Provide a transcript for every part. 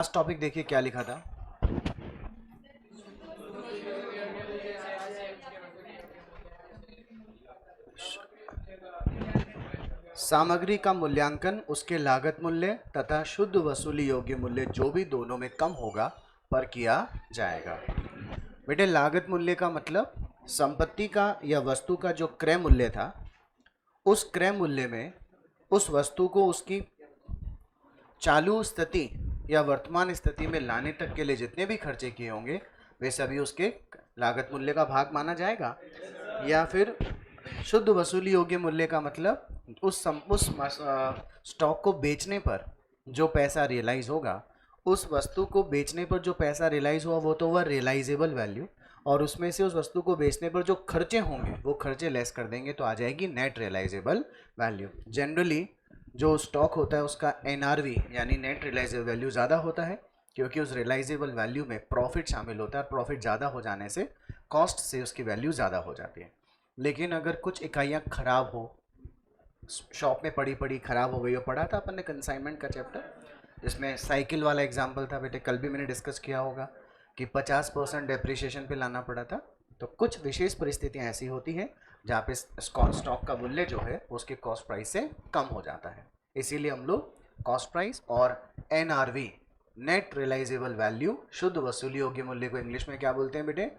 Last topic देखिए क्या लिखा था। सामग्री का मूल्यांकन उसके लागत मूल्य तथा शुद्ध वसूली योग्य मूल्य जो भी दोनों में कम होगा पर किया जाएगा। बेटे लागत मूल्य का मतलब संपत्ति का या वस्तु का जो क्रय मूल्य था, उस क्रय मूल्य में उस वस्तु को उसकी चालू स्थिति या वर्तमान स्थिति में लाने तक के लिए जितने भी खर्चे किए होंगे वे सभी उसके लागत मूल्य का भाग माना जाएगा। या फिर शुद्ध वसूली योग्य मूल्य का मतलब उस स्टॉक को बेचने पर जो पैसा रियलाइज होगा, उस वस्तु को बेचने पर जो पैसा रियलाइज हुआ वो तो हुआ रियलाइजेबल वैल्यू, और उसमें से उस वस्तु को बेचने पर जो खर्चे होंगे वो खर्चे लेस कर देंगे तो आ जाएगी नेट रियलाइजेबल वैल्यू। जनरली जो स्टॉक होता है उसका एनआरवी यानी नेट रियलाइजेबल वैल्यू ज़्यादा होता है, क्योंकि उस रियलाइजेबल वैल्यू में प्रॉफिट शामिल होता है। प्रॉफिट ज़्यादा हो जाने से कॉस्ट से उसकी वैल्यू ज़्यादा हो जाती है। लेकिन अगर कुछ इकाइयाँ खराब हो, शॉप में पड़ी पड़ी खराब हो गई हो, पढ़ा था अपन ने कंसाइनमेंट का चैप्टर, जिसमें साइकिल वाला एग्जाम्पल था बेटे, कल भी मैंने डिस्कस किया होगा कि 50% डेप्रिसिएशन पे लाना पड़ा था। तो कुछ विशेष परिस्थितियाँ ऐसी होती हैं जहाँ पे स्टॉक का मूल्य जो है उसके कॉस्ट प्राइस से कम हो जाता है। इसीलिए हम लोग कॉस्ट प्राइस और एनआरवी नेट रियलाइजेबल वैल्यू शुद्ध वसूली योग्य मूल्य को इंग्लिश में क्या बोलते हैं बेटे?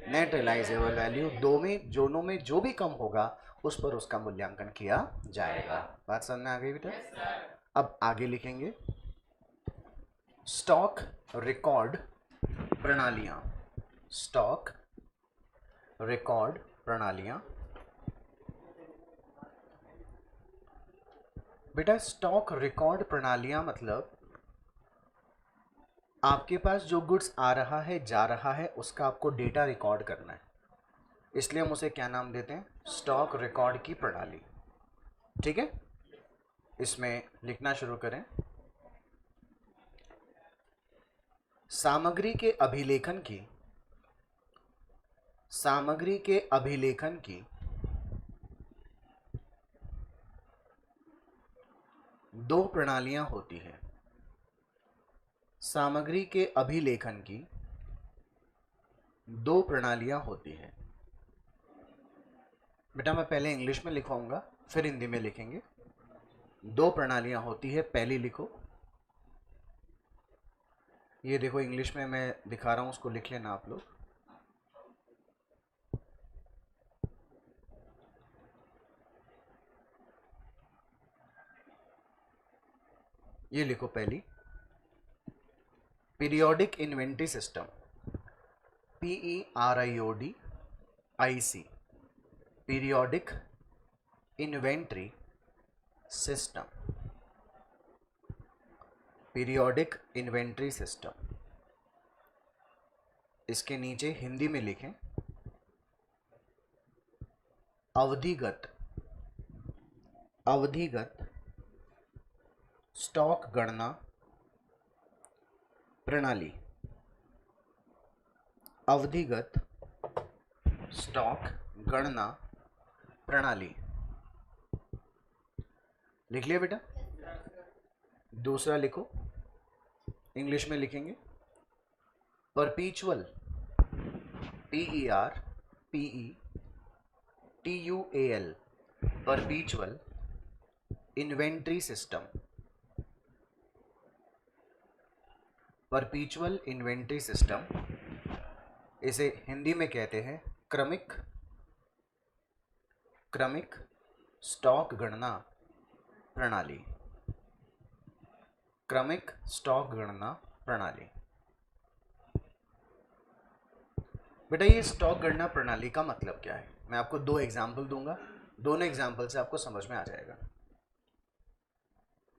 Net realisable value. दोनों में जो भी कम होगा उस पर उसका मूल्यांकन किया जाएगा। बात समझ में आ गई बेटा? अब आगे लिखेंगे स्टॉक रिकॉर्ड प्रणालियां। स्टॉक रिकॉर्ड प्रणालियां। बेटा स्टॉक रिकॉर्ड प्रणालियां मतलब आपके पास जो गुड्स आ रहा है जा रहा है उसका आपको डेटा रिकॉर्ड करना है, इसलिए हम उसे क्या नाम देते हैं? स्टॉक रिकॉर्ड की प्रणाली। ठीक है, इसमें लिखना शुरू करें। सामग्री के अभिलेखन की दो प्रणालियां होती हैं। सामग्री के अभिलेखन की दो प्रणालियां होती हैं। बेटा मैं पहले इंग्लिश में लिखवाऊंगा फिर हिंदी में लिखेंगे। दो प्रणालियां होती है, पहली लिखो। ये देखो इंग्लिश में मैं दिखा रहा हूं, उसको लिख लेना आप लोग। ये लिखो पहली, periodic inventory system, PERIODIC, periodic inventory system. Periodic inventory system, इसके नीचे हिंदी में लिखें अवधिगत स्टॉक गणना प्रणाली। अवधिगत स्टॉक गणना प्रणाली। लिख लिया बेटा? दूसरा लिखो, इंग्लिश में लिखेंगे परपीचुअल, PERPETUAL, परपीचुअल inventory system. परपीचुअल inventory system, इसे हिंदी में कहते हैं क्रमिक स्टॉक गणना प्रणाली। क्रमिक स्टॉक गणना प्रणाली। बेटा ये स्टॉक गणना प्रणाली का मतलब क्या है? मैं आपको दो एग्जाम्पल दूंगा, दोनों एग्जाम्पल से आपको समझ में आ जाएगा।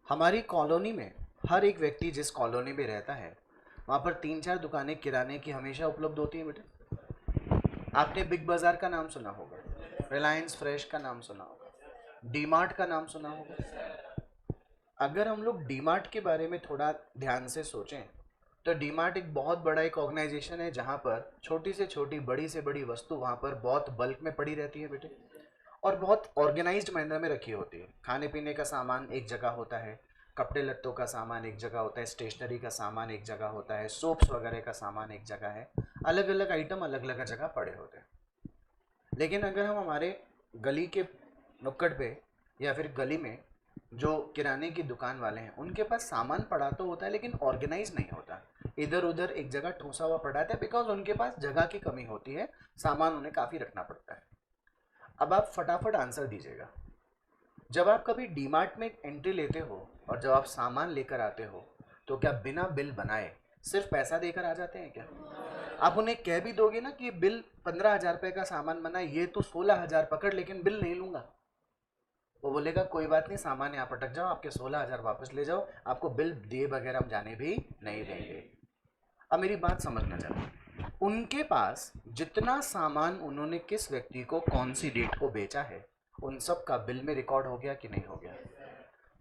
हमारी कॉलोनी में हर एक व्यक्ति जिस कॉलोनी में रहता है वहां पर 3-4 दुकानें किराने की हमेशा उपलब्ध होती हैं बेटा। आपने बिग बाजार का नाम सुना होगा, रिलायंस फ्रेश का नाम सुना होगा, डीमार्ट का नाम सुना होगा। अगर हम लोग डीमार्ट के बारे में थोड़ा ध्यान से सोचें तो डीमार्ट एक बहुत बड़ा एक ऑर्गेनाइजेशन है जहाँ पर छोटी से छोटी बड़ी से बड़ी वस्तु वहाँ पर बहुत बल्क में पड़ी रहती है बेटे, और बहुत ऑर्गेनाइज्ड मैनर में रखी होती है। खाने पीने का सामान एक जगह होता है, कपड़े लत्तों का सामान एक जगह होता है, स्टेशनरी का सामान एक जगह होता है, सोप्स वगैरह का सामान एक जगह है, अलग अलग आइटम अलग अलग जगह पड़े होते हैं। लेकिन अगर हम हमारे गली के नुक्कड़ पे या फिर गली में जो किराने की दुकान वाले हैं उनके पास सामान पड़ा तो होता है लेकिन ऑर्गेनाइज नहीं होता, इधर उधर एक जगह ठूसा हुआ पड़ा रहता है, बिकॉज उनके पास जगह की कमी होती है, सामान उन्हें काफ़ी रखना पड़ता है। अब आप फटाफट आंसर दीजिएगा, जब आप कभी डीमार्ट में एंट्री लेते हो और जब आप सामान लेकर आते हो तो क्या बिना बिल बनाए सिर्फ पैसा देकर आ जाते हैं क्या? आप उन्हें कह भी दोगे ना कि बिल 15,000 रुपये का सामान बना है, ये तो 16,000 पकड़, लेकिन बिल नहीं लूंगा। वो बोलेगा कोई बात नहीं, सामान यहाँ पटक जाओ, आपके 16,000 वापस ले जाओ, आपको बिल दिए बगैर हम जाने भी नहीं देंगे। अब मेरी बात समझना चाहते, उनके पास जितना सामान उन्होंने किस व्यक्ति को कौन सी डेट को बेचा है उन सब का बिल में रिकॉर्ड हो गया कि नहीं हो गया?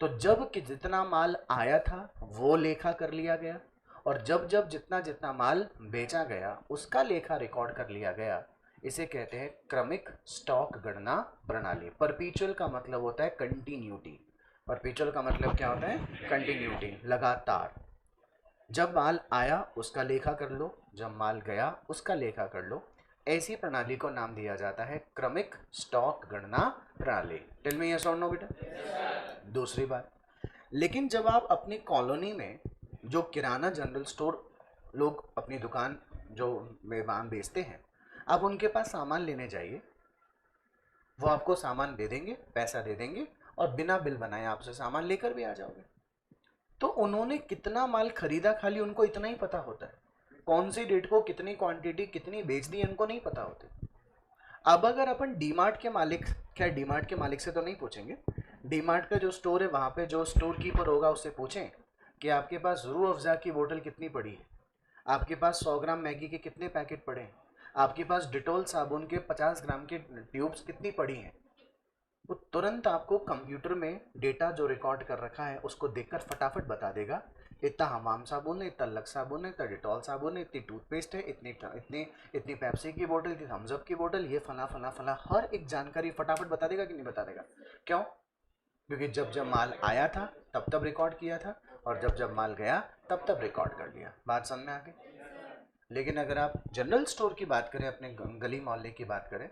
तो जब कि जितना माल आया था वो लेखा कर लिया गया, और जब जब जितना जितना माल बेचा गया उसका लेखा रिकॉर्ड कर लिया गया। इसे कहते हैं क्रमिक स्टॉक गणना प्रणाली। परपीचुअल का मतलब होता है कंटिन्यूटी, परपीचुअल का मतलब क्या होता है? कंटिन्यूटी, लगातार। जब माल आया उसका लेखा कर लो, जब माल गया उसका लेखा कर लो। ऐसी प्रणाली को नाम दिया जाता है क्रमिक स्टॉक गणना प्रणाली। टेल मी यस और नो बेटा। दूसरी बात, लेकिन जब आप अपनी कॉलोनी में जो किराना जनरल स्टोर लोग अपनी दुकान जो मेहमान बेचते हैं, आप उनके पास सामान लेने जाइए, वो आपको सामान दे देंगे, पैसा दे देंगे और बिना बिल बनाए आपसे सामान लेकर भी आ जाओगे। तो उन्होंने कितना माल खरीदा खाली उनको इतना ही पता होता है, कौन सी डेट को कितनी क्वांटिटी कितनी बेच दी उनको नहीं पता होती। अब अगर अपन डीमार्ट के मालिक, खैर डीमार्ट के मालिक से तो नहीं पूछेंगे, डीमार्ट का जो स्टोर है वहाँ पे जो स्टोर कीपर होगा उससे पूछें कि आपके पास रूह अफ़ज़ा की बोतल कितनी पड़ी है, आपके पास 100 ग्राम मैगी के कितने पैकेट पड़े हैं, आपके पास डिटॉल साबुन के 50 ग्राम के ट्यूब्स कितनी पड़ी हैं, वो तुरंत आपको कंप्यूटर में डेटा जो रिकॉर्ड कर रखा है उसको देखकर फटाफट बता देगा, इतना हमाम साबुन है, इतना लक्स साबुन है, इतना डिटॉल साबुन है, इतनी टूथपेस्ट है, इतनी इतनी इतनी पेप्सी की बोतल, इतनी थम्सअप की बोतल, ये फला फला फला, हर एक जानकारी फटाफट बता देगा कि नहीं बता देगा? क्यों? क्योंकि जब जब माल आया था तब तब रिकॉर्ड किया था, और जब जब माल गया तब तब रिकॉर्ड कर दिया। बात समझ में आ गई? लेकिन अगर आप जनरल स्टोर की बात करें, अपने गली मोहल्ले की बात करें,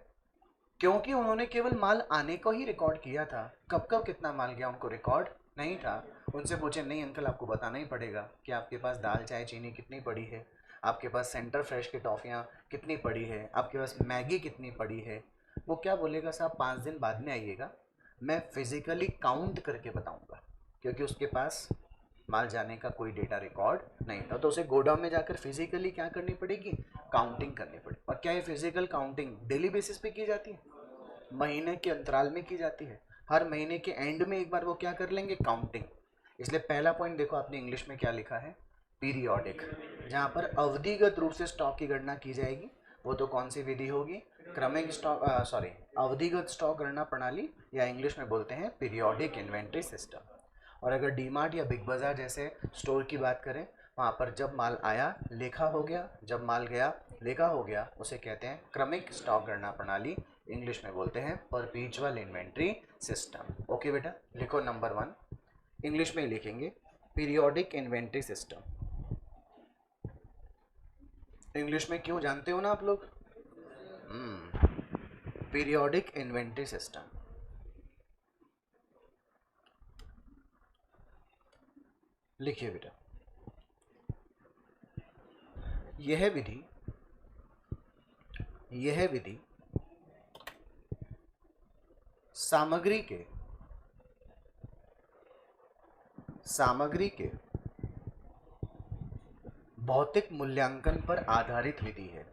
क्योंकि उन्होंने केवल माल आने को ही रिकॉर्ड किया था, कब कब कितना माल गया उनको रिकॉर्ड नहीं था। उनसे पूछे, नहीं अंकल आपको बताना ही पड़ेगा कि आपके पास दाल चाय चीनी कितनी पड़ी है, आपके पास सेंटर फ्रेश की टॉफ़ियाँ कितनी पड़ी है, आपके पास मैगी कितनी पड़ी है। वो क्या बोलेगा, साहब 5 दिन बाद में आइएगा, मैं फिज़िकली काउंट करके बताऊँगा, क्योंकि उसके पास माल जाने का कोई डेटा रिकॉर्ड नहीं था। तो उसे गोडाउन में जाकर फिजिकली क्या करनी पड़ेगी? काउंटिंग करनी पड़ेगी। और क्या ये फिजिकल काउंटिंग डेली बेसिस पे की जाती है? महीने के अंतराल में की जाती है। हर महीने के एंड में एक बार वो क्या कर लेंगे? काउंटिंग। इसलिए पहला पॉइंट देखो आपने इंग्लिश में क्या लिखा है? पीरियोडिक। जहाँ पर अवधिगत रूप से स्टॉक की गणना की जाएगी, वो तो कौन सी विधि होगी? क्रमिक स्टॉक, सॉरी, अवधिगत स्टॉक गणना प्रणाली, या इंग्लिश में बोलते हैं पीरियोडिक इन्वेंट्री सिस्टम। और अगर डीमार्ट या बिग बाज़ार जैसे स्टोर की बात करें, वहाँ पर जब माल आया लेखा हो गया, जब माल गया लेखा हो गया, उसे कहते हैं क्रमिक स्टॉक गणना प्रणाली, इंग्लिश में बोलते हैं परपीचुअल इन्वेंट्री सिस्टम। ओके बेटा, लिखो नंबर 1, इंग्लिश में ही लिखेंगे पीरियोडिक इन्वेंट्री सिस्टम। इंग्लिश में क्यों जानते हो ना आप लोग? Periodic inventory system. लिखिए बेटा, यह विधि सामग्री के भौतिक मूल्यांकन पर आधारित विधि है।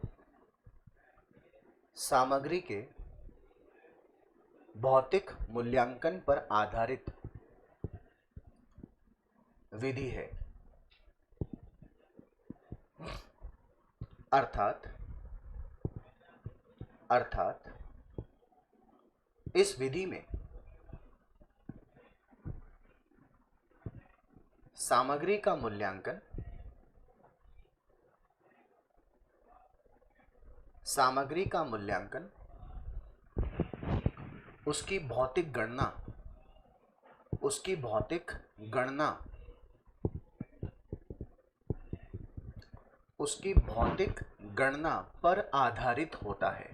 सामग्री के भौतिक मूल्यांकन पर आधारित विधि है। अर्थात इस विधि में सामग्री का मूल्यांकन, उसकी भौतिक गणना उसकी भौतिक गणना पर आधारित होता है।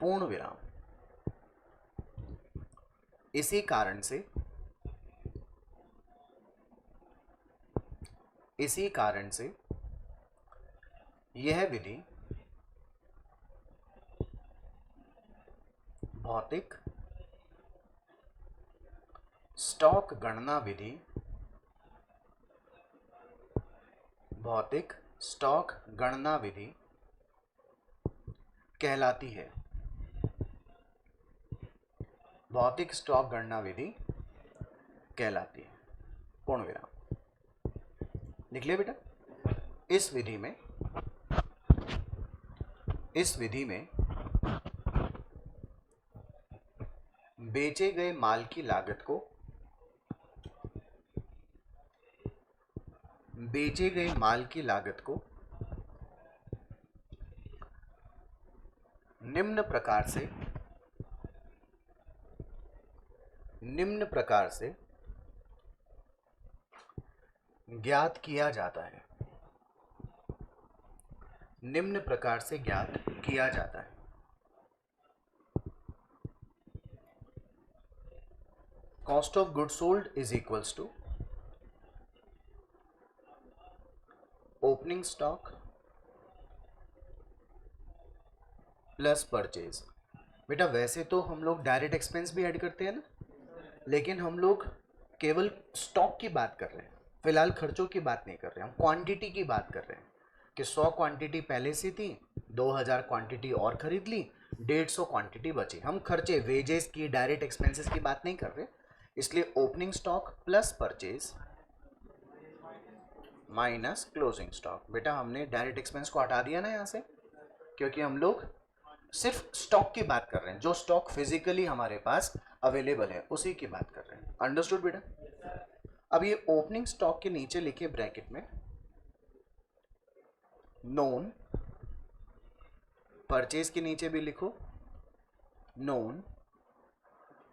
पूर्ण विराम। इसी कारण से यह विधि भौतिक स्टॉक गणना विधि कहलाती है। भौतिक स्टॉक गणना विधि कहलाती है। पूर्ण विराम। लिख लिया बेटा। इस विधि में बेचे गए माल की लागत को निम्न प्रकार से ज्ञात किया जाता है। Cost of good sold is equals to opening stock plus purchase. बेटा वैसे तो हम लोग डायरेक्ट एक्सपेंस भी ऐड करते हैं ना, लेकिन हम लोग केवल स्टॉक की बात कर रहे हैं, फिलहाल खर्चों की बात नहीं कर रहे हैं। हम क्वांटिटी की बात कर रहे हैं कि 100 क्वांटिटी पहले से थी, 2000 क्वांटिटी और खरीद ली, 150 क्वांटिटी बची। हम खर्चे वेजेस की, डायरेक्ट एक्सपेंसेस की बात नहीं कर रहे। इसलिए opening stock plus purchase minus closing stock. बेटा हमने डायरेक्ट एक्सपेंस को हटा दिया ना यहाँ से, क्योंकि हम लोग सिर्फ स्टॉक की बात कर रहे हैं। जो स्टॉक फिजिकली हमारे पास अवेलेबल है उसी की बात कर रहे हैं। अंडरस्टूड बेटा। अब ये ओपनिंग स्टॉक के नीचे लिखे ब्रैकेट में नोन, परचेज के नीचे भी लिखो नोन,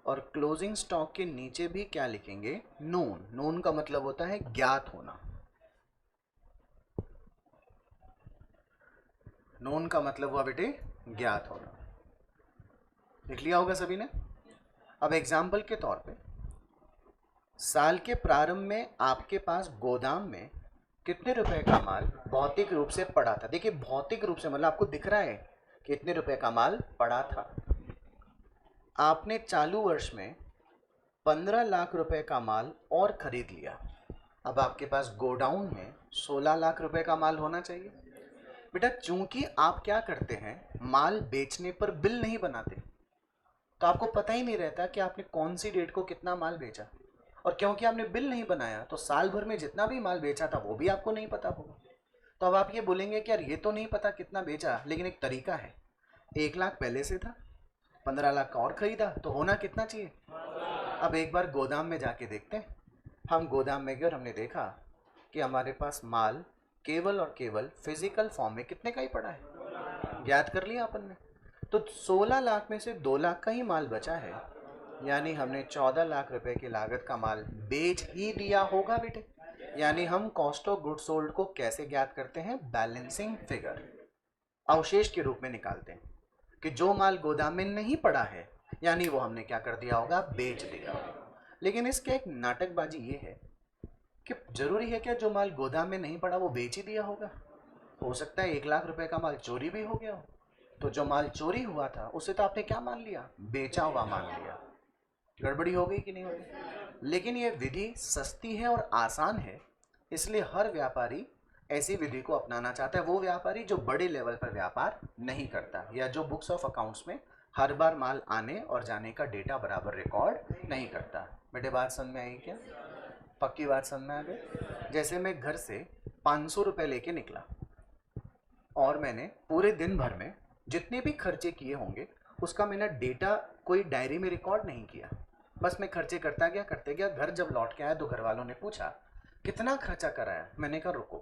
और क्लोजिंग स्टॉक के नीचे भी क्या लिखेंगे? नोन। नोन का मतलब होता है ज्ञात होना। नोन का मतलब हुआ बेटे ज्ञात होना। लिख लिया होगा सभी ने। अब एग्जाम्पल के तौर पे साल के प्रारंभ में आपके पास गोदाम में कितने रुपए का माल भौतिक रूप से पड़ा था? देखिए भौतिक रूप से मतलब आपको दिख रहा है कितने रुपए का माल पड़ा था। आपने चालू वर्ष में 15 लाख रुपए का माल और खरीद लिया। अब आपके पास गोडाउन में 16 लाख रुपए का माल होना चाहिए। बेटा चूंकि आप क्या करते हैं, माल बेचने पर बिल नहीं बनाते, तो आपको पता ही नहीं रहता कि आपने कौन सी डेट को कितना माल बेचा। और क्योंकि आपने बिल नहीं बनाया तो साल भर में जितना भी माल बेचा था वो भी आपको नहीं पता होगा। तो अब आप ये बोलेंगे कि यार ये तो नहीं पता कितना बेचा, लेकिन एक तरीका है। 1 लाख पहले से था, 15 लाख का और खरीदा, तो होना कितना चाहिए? अब एक बार गोदाम में जाके देखते हैं। हम गोदाम में गए और हमने देखा कि हमारे पास माल केवल और केवल फिजिकल फॉर्म में कितने का ही पड़ा है। ज्ञात कर लिया अपन ने। तो 16 लाख में से 2 लाख का ही माल बचा है, यानी हमने 14 लाख रुपए की लागत का माल बेच ही दिया होगा बेटे। यानी हम कॉस्ट ऑफ गुड सोल्ड को कैसे ज्ञात करते हैं? बैलेंसिंग फिगर, अवशेष के रूप में निकालते हैं कि जो माल गोदाम में नहीं पड़ा है यानी वो हमने क्या कर दिया होगा? बेच दिया होगा। लेकिन इसके एक नाटकबाजी ये है कि जरूरी है क्या जो माल गोदाम में नहीं पड़ा वो बेच ही दिया होगा? हो सकता है 1 लाख रुपए का माल चोरी भी हो गया हो। तो जो माल चोरी हुआ था उसे तो आपने क्या मान लिया? बेचा हुआ मान लिया। गड़बड़ी हो गई कि नहीं हो गई? लेकिन ये विधि सस्ती है और आसान है, इसलिए हर व्यापारी ऐसी विधि को अपनाना चाहता है। वो व्यापारी जो बड़े लेवल पर व्यापार नहीं करता, या जो बुक्स ऑफ अकाउंट्स में हर बार माल आने और जाने का डेटा बराबर रिकॉर्ड नहीं करता। बेटे बात समझ में आई क्या? पक्की बात समझ में आ गई? जैसे मैं घर से 500 रुपये लेके निकला और मैंने पूरे दिन भर में जितने भी खर्चे किए होंगे उसका मैंने डेटा कोई डायरी में रिकॉर्ड नहीं किया, बस मैं खर्चे करता गया करते गया। घर जब लौट के आया तो घर वालों ने पूछा कितना खर्चा कराया? मैंने कहा रुको,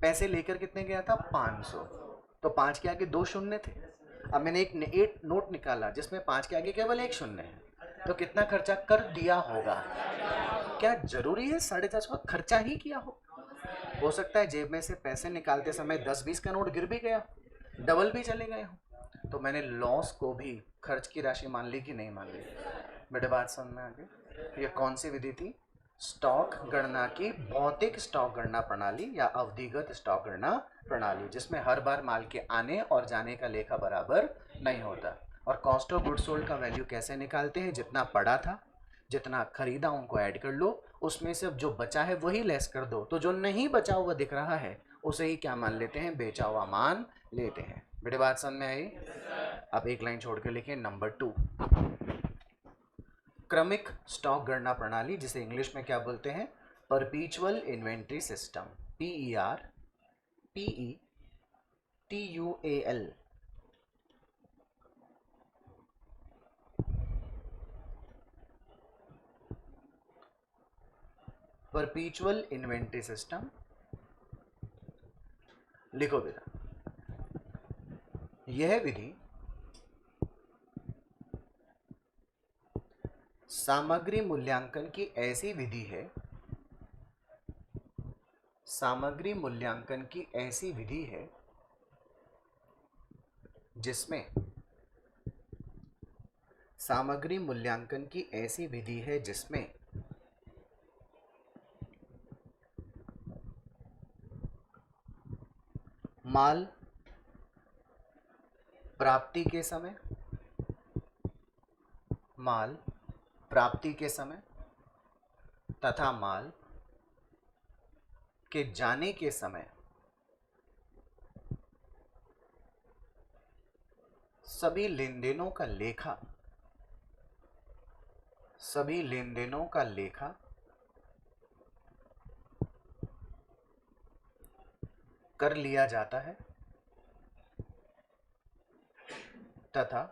पैसे लेकर कितने गया था? 500। तो 5 के आगे 2 शून्य थे। अब मैंने एक नोट निकाला जिसमें 5 के आगे केवल 1 शून्य है। तो कितना खर्चा कर दिया होगा? क्या जरूरी है 4.5 का खर्चा ही किया हो सकता है जेब में से पैसे निकालते समय 10-20 का नोट गिर भी गया, डबल भी चले गए हो, तो मैंने लॉस को भी खर्च की राशि मान ली कि नहीं मान ली? मेरे बात समझ में आ गई? ये कौन सी विधि थी? स्टॉक गणना की भौतिक स्टॉक गणना प्रणाली या अवधिगत स्टॉक गणना प्रणाली, जिसमें हर बार माल के आने और जाने का लेखा बराबर नहीं होता। और कॉस्ट ऑफ गुड्स सोल्ड का वैल्यू कैसे निकालते हैं? जितना पड़ा था, जितना खरीदा उनको ऐड कर लो, उसमें से अब जो बचा है वही लेस कर दो, तो जो नहीं बचा हुआ दिख रहा है उसे ही क्या मान लेते हैं? बेचा हुआ मान लेते हैं। बेटे बात समझ में आई? अब एक लाइन छोड़ कर लिखिए नंबर 2, क्रमिक स्टॉक गणना प्रणाली, जिसे इंग्लिश में क्या बोलते हैं? परपीचुअल inventory system, PERPETUAL। परपीचुअल inventory system लिखो बेटा। यह विधि सामग्री मूल्यांकन की ऐसी विधि है, सामग्री मूल्यांकन की ऐसी विधि है जिसमें सामग्री मूल्यांकन की ऐसी विधि है जिसमें माल प्राप्ति के समय, माल प्राप्ति के समय तथा माल के जाने के समय सभी लेन देनों का लेखा, सभी लेन देनों का लेखा कर लिया जाता है तथा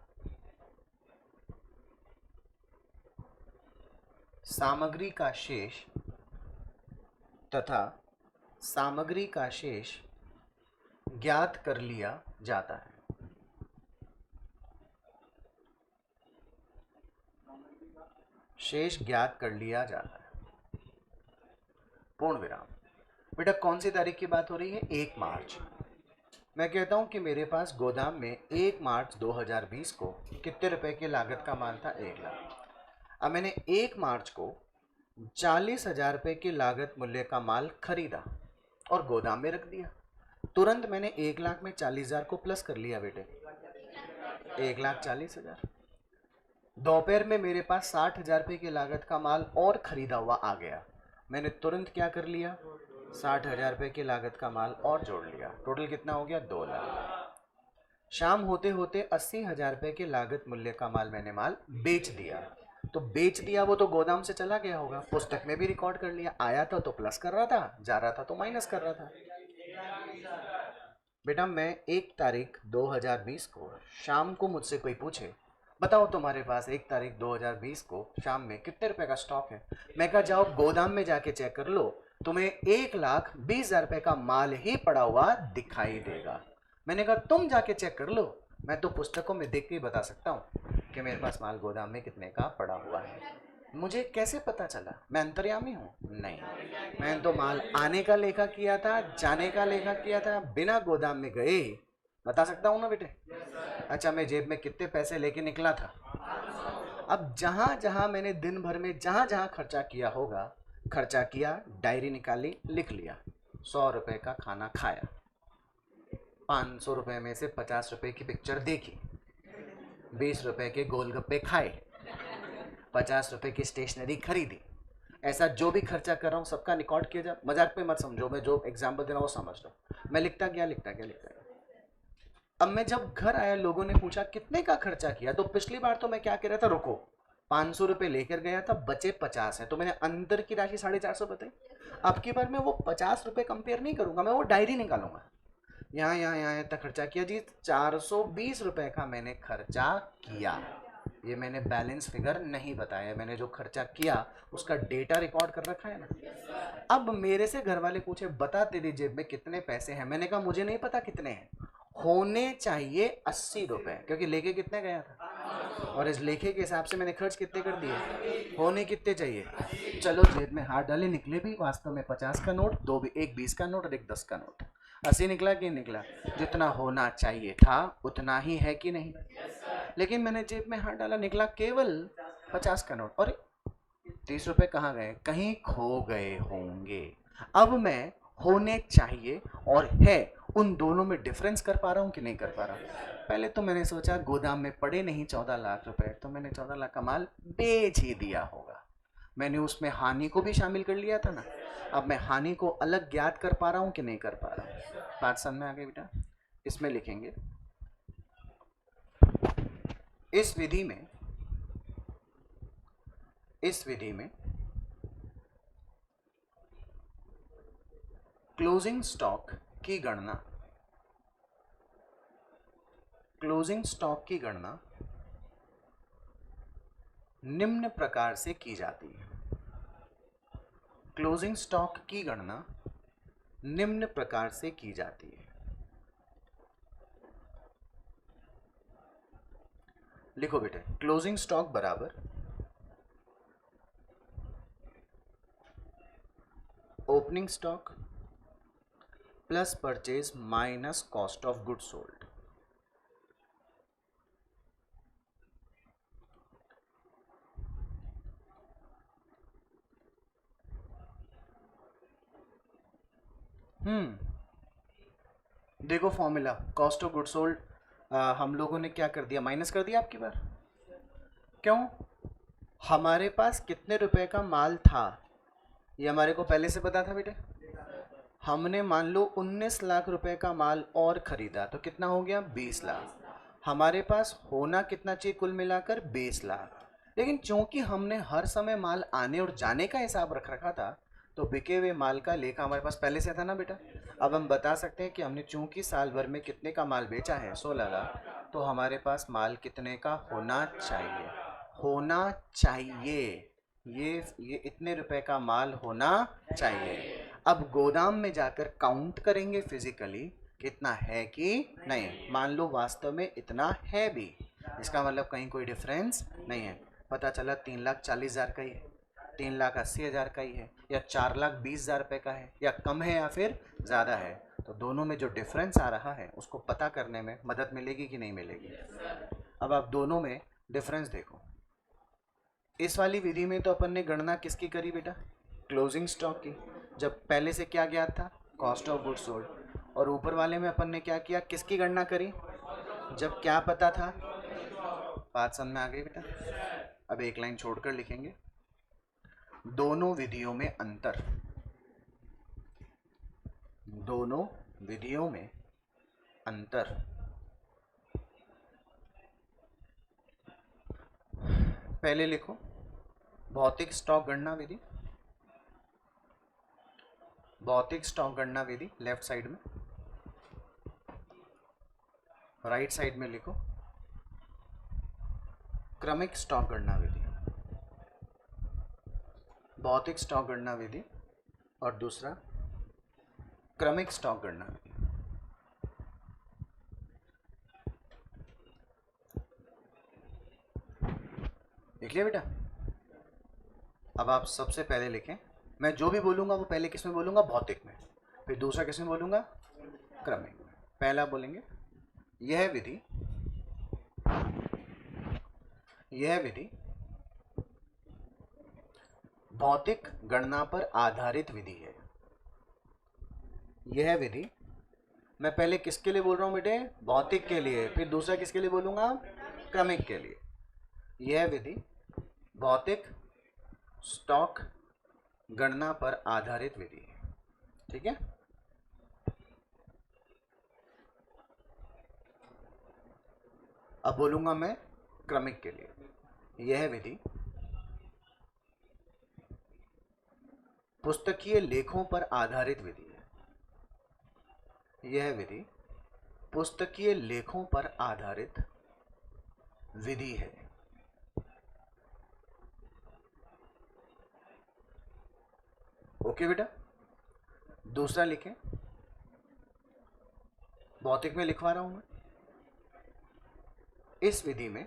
सामग्री का शेष ज्ञात कर लिया जाता है। शेष ज्ञात कर लिया जाता है। पूर्ण विराम। बेटा कौन सी तारीख की बात हो रही है? 1 मार्च। मैं कहता हूं कि मेरे पास गोदाम में 1 मार्च 2020 को कितने रुपए की लागत का माल था? 1 लाख। अब मैंने 1 मार्च को 40,000 रुपए की लागत मूल्य का माल खरीदा और गोदाम में रख दिया। तुरंत मैंने 1 लाख में 40,000 को प्लस कर लिया बेटे, 1,40,000। दोपहर में मेरे पास 60,000 रुपए की लागत का माल और खरीदा हुआ आ गया। मैंने तुरंत क्या कर लिया? 60,000 रुपए की लागत का माल और जोड़ लिया। टोटल कितना हो गया? 2 लाख। शाम होते होते 80,000 रुपए के लागत मूल्य का माल मैंने बेच दिया। तो बेच दिया वो तो गोदाम से चला गया होगा, पुस्तक में भी रिकॉर्ड कर लिया। आया था तो प्लस कर रहा था, जा रहा था तो माइनस कर रहा था। बेटा मैं 1 तारीख 2020 को शाम को मुझसे कोई पूछे बताओ तुम्हारे पास 1 तारीख 2020 को शाम में कितने रुपए का स्टॉक है? मैं कहा जाओ गोदाम में जाके चेक कर लो, तुम्हें 1,20,000 रुपए का माल ही पड़ा हुआ दिखाई देगा। मैंने कहा तुम जाके चेक कर लो, मैं तो पुस्तकों में देख के ही बता सकता हूँ कि मेरे पास माल गोदाम में कितने का पड़ा हुआ है। मुझे कैसे पता चला? मैं अंतर्यामी हूँ? नहीं, मैंने तो माल आने का लेखा किया था, जाने का लेखा किया था, बिना गोदाम में गए बता सकता हूँ ना बेटे। अच्छा मैं जेब में कितने पैसे लेके निकला था? अब जहां जहां मैंने दिन भर में जहां जहां खर्चा किया होगा, खर्चा किया, डायरी निकाली, लिख लिया। 100 रुपए का खाना खाया, 500 रुपए में से 50 रुपए की पिक्चर देखी, 20 रुपए के गोलगप्पे खाए, 50 रुपए की स्टेशनरी खरीदी। ऐसा जो भी खर्चा कर रहा हूँ सबका रिकॉर्ड किया जाए। मजाक पे मत समझो, मैं जो एग्जाम्पल दे रहा हूँ वो समझ लो। मैं लिखता गया। अब मैं जब घर आया, लोगों ने पूछा कितने का खर्चा किया, तो पिछली बार तो मैं क्या कह रहा था, रुको 500 रुपए लेकर गया था, बचे 50 है, तो मैंने अंतर की राशि 450 बताई। अब की बार मैं वो 50 रुपए कंपेयर नहीं करूंगा, मैं वो डायरी निकालूंगा। यहाँ तक खर्चा किया जी, 420 रुपए का मैंने खर्चा किया। ये मैंने बैलेंस फिगर नहीं बताया, मैंने जो खर्चा किया उसका डेटा रिकॉर्ड कर रखा है ना। अब मेरे से घर वाले पूछे बता तेरी जेब में कितने पैसे हैं? मैंने कहा मुझे नहीं पता कितने हैं, होने चाहिए 80 रुपए, क्योंकि लेके कितने गया था? और इस लेखे के हिसाब से मैंने खर्च कितने कर दिए, होने कितने चाहिए। चलो जेब में हाथ डाले, निकले भी वास्तव में 50 का नोट, दो भी, एक 20 का नोट और एक 10 का नोट। 80 निकला कि नहीं निकला? जितना होना चाहिए था उतना ही है कि नहीं? लेकिन मैंने जेब में हाथ डाला, निकला केवल 50 का नोट, और 30 रुपए कहाँ गए? कहीं खो गए होंगे। अब मैं होने चाहिए और है, उन दोनों में डिफरेंस कर पा रहा हूँ कि नहीं कर पा रहा हूँ? पहले तो मैंने सोचा गोदाम में पड़े नहीं 14 लाख रुपए, तो मैंने 14 लाख का माल बेच ही दिया होगा। मैंने उसमें हानि को भी शामिल कर लिया था ना। अब मैं हानि को अलग ज्ञात कर पा रहा हूँ कि नहीं कर पा रहा हूँ? बात समझ में आ गई बेटा? इसमें लिखेंगे, इस विधि में क्लोजिंग स्टॉक की गणना निम्न प्रकार से की जाती है। क्लोजिंग स्टॉक की गणना निम्न प्रकार से की जाती है। लिखो बेटे, क्लोजिंग स्टॉक बराबर opening stock plus purchase minus cost of goods sold. देखो formula, cost of goods sold हम लोगों ने क्या कर दिया, माइनस कर दिया आपकी बार। क्यों? हमारे पास कितने रुपए का माल था ये हमारे को पहले से पता था बेटे। हमने मान लो 19 लाख रुपए का माल और खरीदा, तो कितना हो गया? 20 लाख। हमारे पास होना कितना चाहिए कुल मिलाकर? 20 लाख। लेकिन चूंकि हमने हर समय माल आने और जाने का हिसाब रख रखा था, तो बिके हुए माल का लेखा हमारे पास पहले से था ना बेटा। अब हम बता सकते हैं कि हमने चूंकि साल भर में कितने का माल बेचा है, 16 लाख, तो हमारे पास माल कितने का होना चाहिए? होना चाहिए, ये इतने रुपए का माल होना चाहिए। अब गोदाम में जाकर काउंट करेंगे फिजिकली कितना है कि नहीं। मान लो वास्तव में इतना है भी, इसका मतलब कहीं कोई डिफरेंस नहीं है। पता चला 3,40,000 का ही है, 3,80,000 का ही है, या 4,20,000 रुपये का है, या कम है या फिर ज़्यादा है। तो दोनों में जो डिफरेंस आ रहा है उसको पता करने में मदद मिलेगी कि नहीं मिलेगी? अब आप दोनों में डिफरेंस देखो। इस वाली विधि में तो अपन ने गणना किसकी करी बेटा? क्लोजिंग स्टॉक की। जब पहले से क्या ज्ञात था? Cost of goods sold. और ऊपर वाले में अपन ने क्या किया? किसकी गणना करी? जब क्या पता था? बात समझ में आ गई बेटा? अब एक लाइन छोड़कर लिखेंगे, दोनों विधियों में अंतर। दोनों विधियों में अंतर। पहले लिखो भौतिक स्टॉक गणना विधि। भौतिक स्टॉक गणना विधि लेफ्ट साइड में, राइट साइड में लिखो क्रमिक स्टॉक गणना विधि। भौतिक स्टॉक गणना विधि और दूसरा क्रमिक स्टॉक गणना विधि। लिख लिया बेटा? अब आप सबसे पहले लिखें, मैं जो भी बोलूंगा वो पहले किस में बोलूंगा? भौतिक में। फिर दूसरा किस में बोलूंगा? क्रमिक में। पहला बोलेंगे यह विधि भौतिक गणना पर आधारित विधि है। यह विधि, मैं पहले किसके लिए बोल रहा हूं बेटे? भौतिक के लिए। फिर दूसरा किसके लिए बोलूंगा? क्रमिक के लिए। यह विधि भौतिक स्टॉक गणना पर आधारित विधि है। ठीक है? अब बोलूंगा मैं क्रमिक के लिए। यह विधि पुस्तकीय लेखों पर आधारित विधि है। यह विधि पुस्तकीय लेखों पर आधारित विधि है। ओके बेटा? दूसरा लिखें, भौतिक में लिखवा रहा हूं मैं। इस विधि में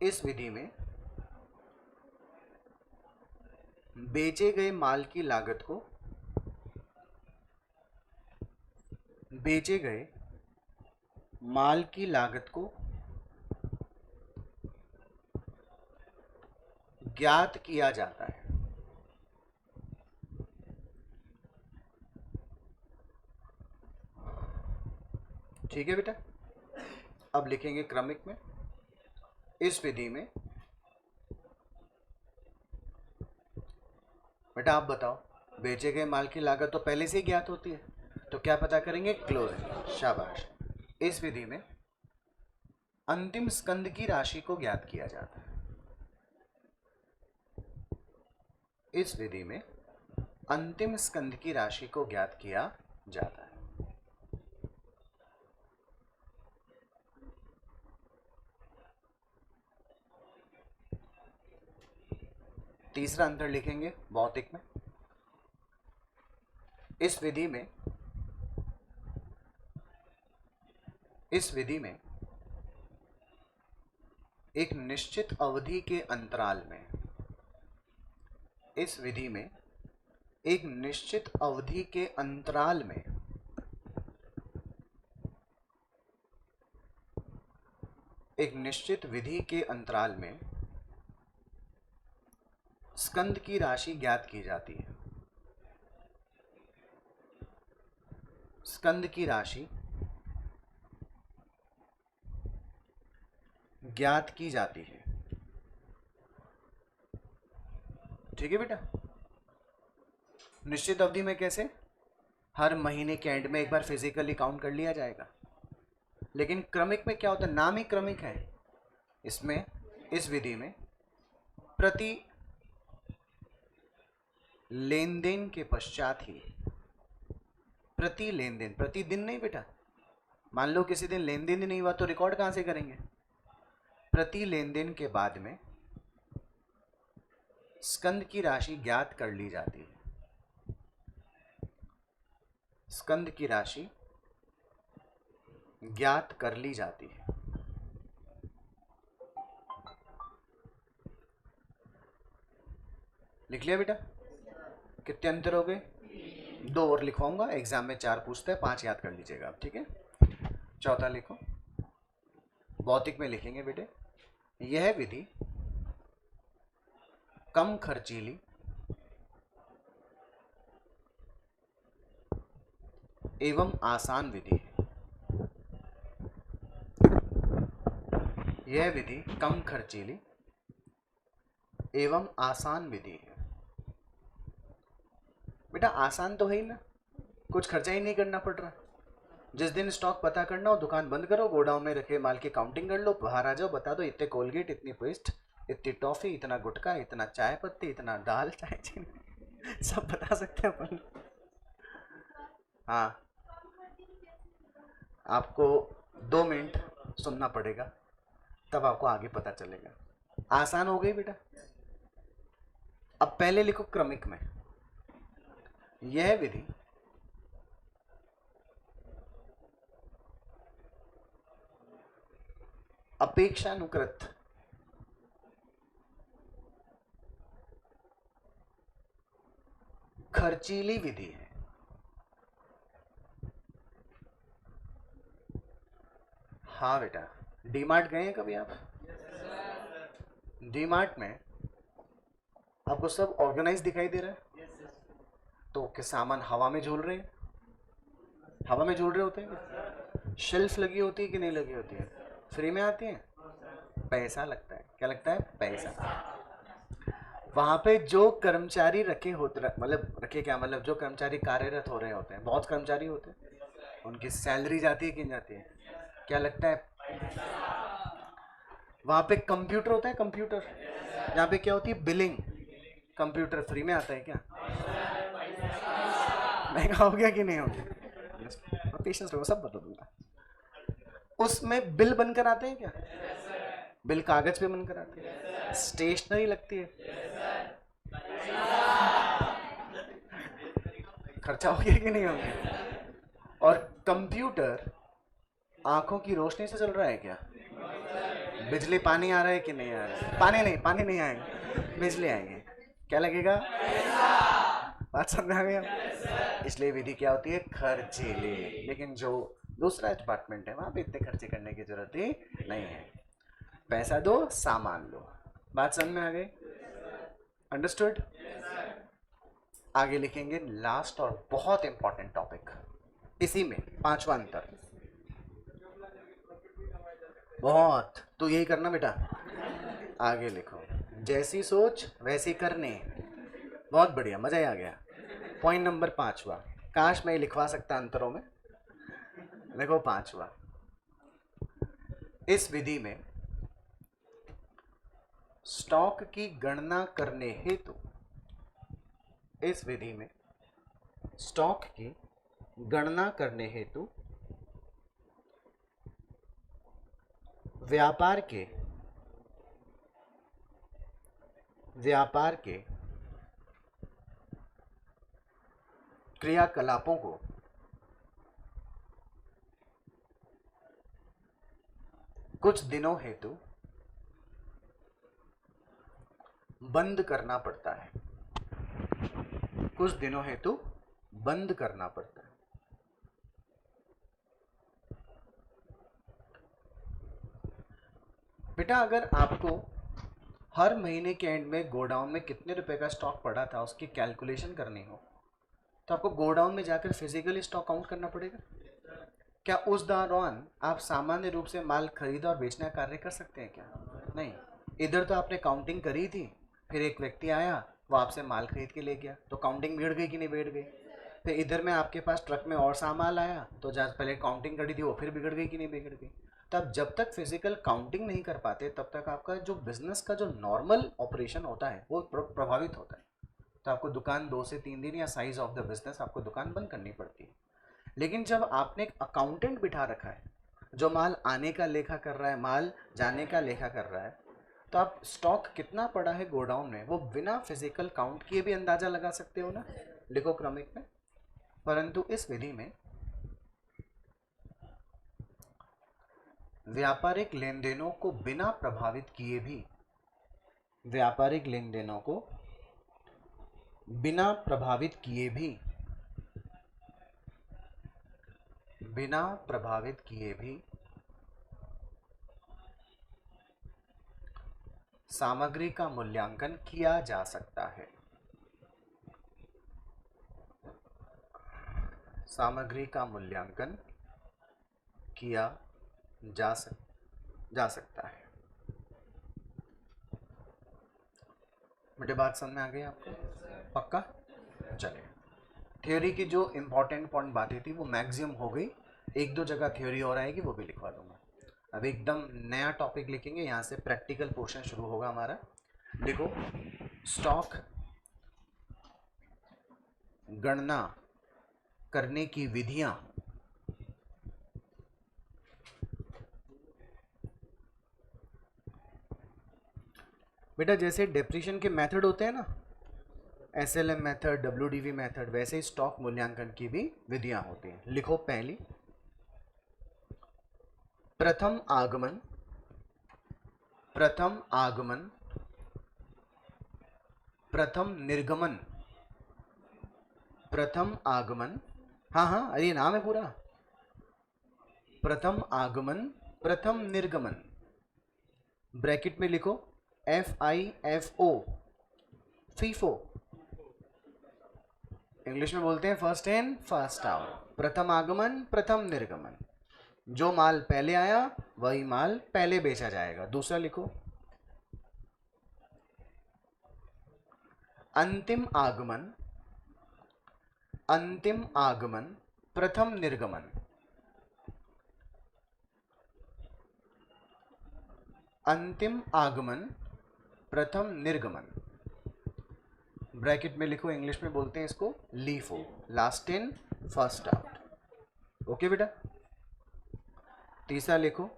इस विधि में बेचे गए माल की लागत को ज्ञात किया जाता है। ठीक है बेटा, अब लिखेंगे क्रमिक में। इस विधि में बेटा आप बताओ, बेचे गए माल की लागत तो पहले से ही ज्ञात होती है, तो क्या पता करेंगे? क्लोजिंग। शाबाश। इस विधि में अंतिम स्कंद की राशि को ज्ञात किया जाता है। इस विधि में अंतिम स्कंद की राशि को ज्ञात किया जाता है। तीसरा अंतर लिखेंगे भौतिक में। इस विधि में एक निश्चित अवधि के अंतराल में एक निश्चित विधि के अंतराल में स्कंद की राशि ज्ञात की जाती है। स्कंद की राशि ज्ञात की जाती है। ठीक है बेटा, निश्चित अवधि में कैसे? हर महीने के एंड में एक बार फिजिकली काउंट कर लिया जाएगा। लेकिन क्रमिक में क्या होता है? नाम ही क्रमिक है। इसमें, इस विधि में प्रति लेन देन के पश्चात ही, प्रति लेन देन, प्रतिदिन नहीं बेटा, मान लो किसी दिन लेन देन ही नहीं हुआ तो रिकॉर्ड कहां से करेंगे? प्रति लेन देन के बाद में स्कंद की राशि ज्ञात कर ली जाती है। स्कंद की राशि ज्ञात कर ली जाती है। लिख लिया बेटा? कितने अंतर हो गए? 2 और लिखवाऊंगा, एग्जाम में 4 पूछता है, 5 याद कर लीजिएगा आप। ठीक है, चौथा लिखो। भौतिक में लिखेंगे बेटे, यह विधि कम खर्चीली एवं आसान विधि है। यह विधि कम खर्चीली एवं आसान विधि है। बेटा आसान तो है ही ना, कुछ खर्चा ही नहीं करना पड़ रहा। जिस दिन स्टॉक पता करना हो, दुकान बंद करो, गोडाउन में रखे माल की काउंटिंग कर लो, बाहर आ जाओ, बता दो इतने कोलगेट, इतनी पेस्ट, इतनी टॉफी, इतना गुटखा, इतना चाय पत्ती, इतना दाल, चाय चीनी, सब बता सकते हैं अपन। हाँ, आपको 2 मिनट सुनना पड़ेगा, तब आपको आगे पता चलेगा। आसान हो गई बेटा। अब पहले लिखो क्रमिक में, यह विधि अपेक्षानुकृत खर्चीली विधि है। हाँ बेटा, डीमार्ट गए हैं कभी आप? डीमार्ट में आपको सब ऑर्गेनाइज दिखाई दे रहा है, तो क्या सामान हवा में झूल रहे हैं? हवा में झूल रहे होते हैं? शेल्फ लगी होती है कि नहीं लगी होती है? फ्री में आती है? पैसा लगता है। क्या लगता है? पैसा। वहां पे जो कर्मचारी रखे होते, मतलब रखे क्या, मतलब जो कर्मचारी कार्यरत हो रहे होते हैं, बहुत कर्मचारी होते हैं, उनकी सैलरी जाती है कि नहीं जाती है? क्या लगता है? वहां पे कंप्यूटर होता है, कंप्यूटर, यहाँ पे क्या होती है? बिलिंग। कंप्यूटर फ्री में आता है क्या? महंगा हो गया कि नहीं हो गया? पेशेंस रहो, सब बता दूंगा। उसमें बिल बनकर आते हैं क्या? बिल कागज पे बनकर आते हैं, स्टेशनरी लगती है। खर्चा हो गया कि नहीं हो गया? और कंप्यूटर आंखों की रोशनी से चल रहा है क्या? बिजली पानी आ रहा है कि नहीं आ रहा है? पानी नहीं आएगा, बिजली आएगी। क्या लगेगा? बात समझ आ गया? इसलिए विधि क्या होती है? खर्चीली। लेकिन जो दूसरा डिपार्टमेंट है वहां पे इतने खर्चे करने की जरूरत ही नहीं है। पैसा दो, सामान लो। बात समझ में आ गई? अंडरस्टूड? आगे लिखेंगे लास्ट और बहुत इंपॉर्टेंट टॉपिक इसी में, पांचवा अंतर। बहुत, तो यही करना बेटा। आगे लिखो, जैसी सोच वैसी करनी। बहुत बढ़िया, मजा ही आ गया। पॉइंट नंबर पांचवा, काश मैं लिखवा सकता अंतरों में। देखो पांचवा, इस विधि में स्टॉक की गणना करने हेतु, इस विधि में स्टॉक की गणना करने हेतु व्यापार के क्रियाकलापों को कुछ दिनों हेतु बंद करना पड़ता है। कुछ दिनों हेतु बंद करना पड़ता है। बेटा अगर आपको हर महीने के एंड में गोडाउन में कितने रुपए का स्टॉक पड़ा था उसकी कैलकुलेशन करनी हो, तो आपको गोडाउन में जाकर फिजिकली स्टॉक काउंट करना पड़ेगा। क्या उस दौरान आप सामान्य रूप से माल खरीद और बेचना कार्य कर सकते हैं क्या? नहीं। इधर तो आपने काउंटिंग करी थी, फिर एक व्यक्ति आया, वो आपसे माल खरीद के ले गया, तो काउंटिंग बिगड़ गई कि नहीं बिगड़ गई? फिर इधर में आपके पास ट्रक में और सामान आया, तो जहाँ पहले काउंटिंग करी थी वो फिर बिगड़ गई कि नहीं बिगड़ गई? तब जब तक फिजिकल काउंटिंग नहीं कर पाते तब तक आपका जो बिजनेस का जो नॉर्मल ऑपरेशन होता है वो प्रभावित होता है। तो आपको दुकान 2 से 3 दिन या साइज ऑफ द बिजनेस आपको दुकान बंद करनी पड़ती है। लेकिन जब आपने एक अकाउंटेंट बिठा रखा है जो माल आने का लेखा कर रहा है, माल जाने का लेखा कर रहा है, तो आप स्टॉक कितना पड़ा है गोडाउन में वो बिना फिजिकल काउंट किए भी अंदाजा लगा सकते हो ना। लिखो क्रमिक में। परंतु इस विधि में व्यापारिक लेन देनों को बिना प्रभावित किए भी, व्यापारिक लेन देनों को बिना प्रभावित किए भी, बिना प्रभावित किए भी सामग्री का मूल्यांकन किया जा सकता है। सामग्री का मूल्यांकन किया जा सकता है। बेटे बात समझ में आ गई आपको? पक्का? चलिए, थ्योरी की जो इंपॉर्टेंट पॉइंट बातें थी वो मैक्सिमम हो गई। एक दो जगह थ्योरी और आएगी, वो भी लिखवा दूंगा। अब एकदम नया टॉपिक लिखेंगे, यहाँ से प्रैक्टिकल पोर्शन शुरू होगा हमारा। देखो, स्टॉक गणना करने की विधियां बेटा जैसे डेप्रिसिएशन के मेथड होते हैं ना, SLM मेथड, WDV मेथड, वैसे ही स्टॉक मूल्यांकन की भी विधियां होती हैं। लिखो पहली, प्रथम आगमन, प्रथम आगमन, प्रथम निर्गमन, प्रथम आगमन, हाँ हाँ अरे नाम है पूरा, प्रथम आगमन, प्रथम निर्गमन, ब्रैकेट में लिखो FIFO, फीफो। इंग्लिश में बोलते हैं फर्स्ट इन फर्स्ट आउट। प्रथम आगमन, प्रथम निर्गमन, जो माल पहले आया वही माल पहले बेचा जाएगा। दूसरा लिखो, अंतिम आगमन, अंतिम आगमन, प्रथम निर्गमन, अंतिम आगमन, प्रथम निर्गमन, ब्रैकेट में लिखो, इंग्लिश में बोलते हैं इसको LIFO, last in first out. Okay बेटा। तीसरा लिखो,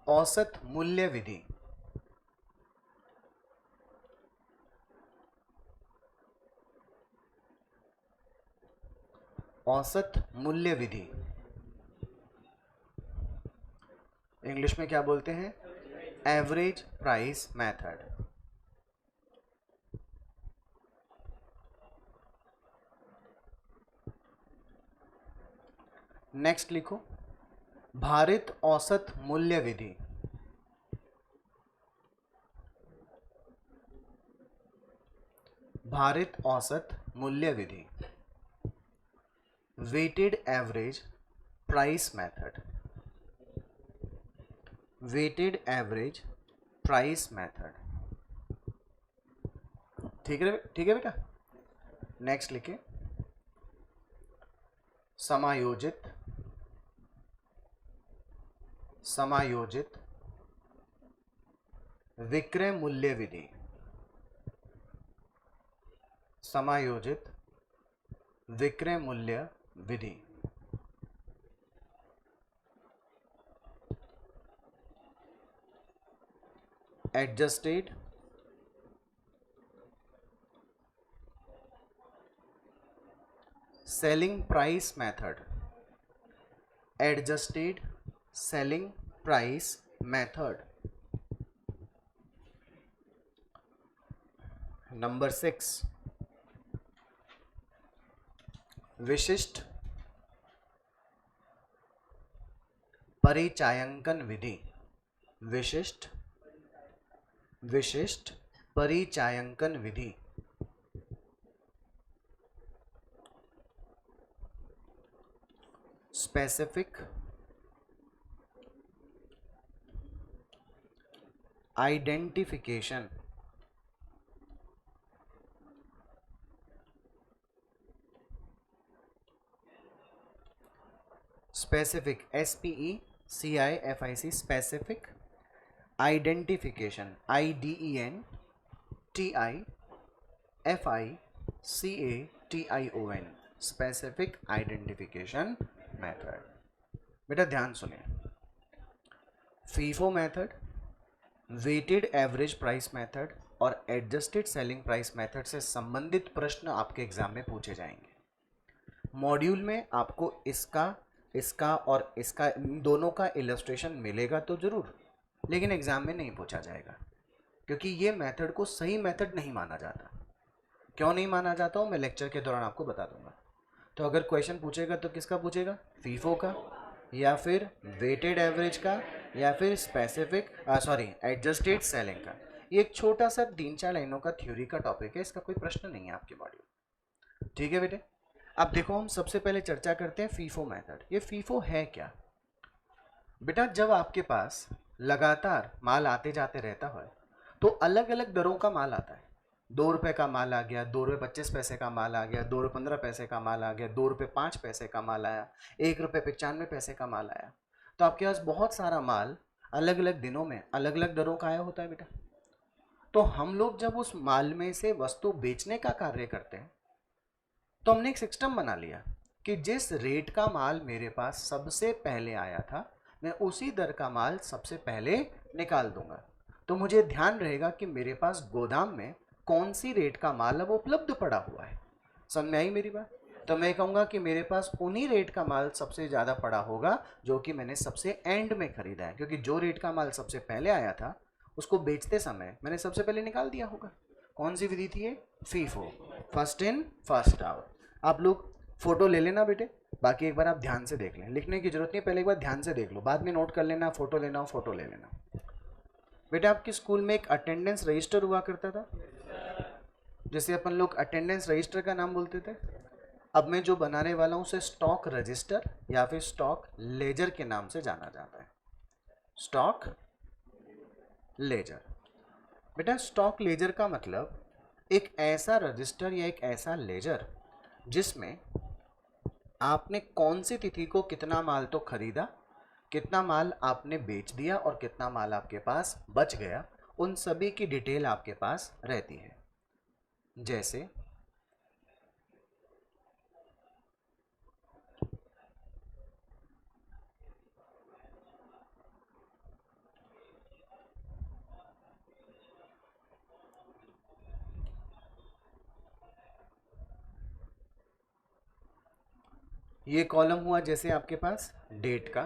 औसत मूल्य विधि, औसत मूल्य विधि, इंग्लिश में क्या बोलते हैं? Average price method. नेक्स्ट लिखो, भारित औसत मूल्य विधि। भारित औसत मूल्य विधि, weighted average price method. Weighted average price method. ठीक है, ठीक है बेटा। नेक्स्ट लिखे, समायोजित समायोजित विक्रय मूल्य विधि। समायोजित विक्रय मूल्य विधि। Adjusted selling price method. Adjusted selling price method. Number 6, विशिष्ट परिचायंकन विधि। विशिष्ट परिचायंकन विधि। Specific identification. Specific, SPECIFIC, specific identification, IDENTIFICATION, specific identification method. बेटा ध्यान सुनिए, FIFO method, weighted average price method और एडजस्टेड सेलिंग प्राइस मेथड से संबंधित प्रश्न आपके एग्जाम में पूछे जाएंगे। मॉड्यूल में आपको इसका और इसका, इन दोनों का इलस्ट्रेशन मिलेगा तो जरूर, लेकिन एग्जाम में नहीं पूछा जाएगा, क्योंकि ये मेथड को सही मेथड नहीं माना जाता। क्यों नहीं माना जाता हो मैं लेक्चर के दौरान आपको बता दूंगा। तो अगर क्वेश्चन पूछेगा तो किसका पूछेगा, फीफो का, या फिर वेटेड एवरेज का, या फिर स्पेसिफिक एडजस्टेड सेलिंग का। ये एक छोटा सा 3-4 लाइनों का थ्योरी का टॉपिक है, इसका कोई प्रश्न नहीं है आपके मॉड्यूल। ठीक है बेटे। अब देखो, हम सबसे पहले चर्चा करते हैं फीफो मेथड। ये फीफो है क्या बेटा? जब आपके पास लगातार माल आते जाते रहता है तो अलग अलग दरों का माल आता है। 2 रुपए का माल आ गया, 2 रुपये 25 पैसे का माल आ गया, 2 रुपये 15 पैसे का माल आ गया, 2 रुपये 5 पैसे का माल आया, 1 रुपये 95 पैसे का माल आया। तो आपके पास बहुत सारा माल अलग अलग दिनों में अलग अलग दरों का आया होता है बेटा। तो हम लोग जब उस माल में से वस्तु बेचने का कार्य करते हैं तो हमने एक सिस्टम बना लिया कि जिस रेट का माल मेरे पास सबसे पहले आया था मैं उसी दर का माल सबसे पहले निकाल दूंगा। तो मुझे ध्यान रहेगा कि मेरे पास गोदाम में कौन सी रेट का माल अब उपलब्ध पड़ा हुआ है। समझ में आई मेरी बात? तो मैं कहूँगा कि मेरे पास उन्हीं रेट का माल सबसे ज़्यादा पड़ा होगा जो कि मैंने सबसे एंड में खरीदा है, क्योंकि जो रेट का माल सबसे पहले आया था उसको बेचते समय मैंने सबसे पहले निकाल दिया होगा। कौन सी विधि थी ये? FIFO, first in first out. आप लोग फोटो ले लेना बेटे, बाकी एक बार आप ध्यान से देख लें, लिखने की जरूरत नहीं, पहले एक बार ध्यान से देख लो, बाद में नोट कर लेना, फोटो लेना हो फोटो ले लेना। बेटा आपके स्कूल में एक अटेंडेंस रजिस्टर हुआ करता था, जैसे अपन लोग अटेंडेंस रजिस्टर का नाम बोलते थे। अब मैं जो बनाने वाला हूँ उसे स्टॉक रजिस्टर या फिर स्टॉक लेजर के नाम से जाना जाता है। Stock ledger. बेटा स्टॉक लेजर का मतलब एक ऐसा रजिस्टर या एक ऐसा लेजर जिसमें आपने कौन सी तिथि को कितना माल तो खरीदा, कितना माल आपने बेच दिया और कितना माल आपके पास बच गया, उन सभी की डिटेल आपके पास रहती है। जैसे ये कॉलम हुआ जैसे आपके पास डेट का,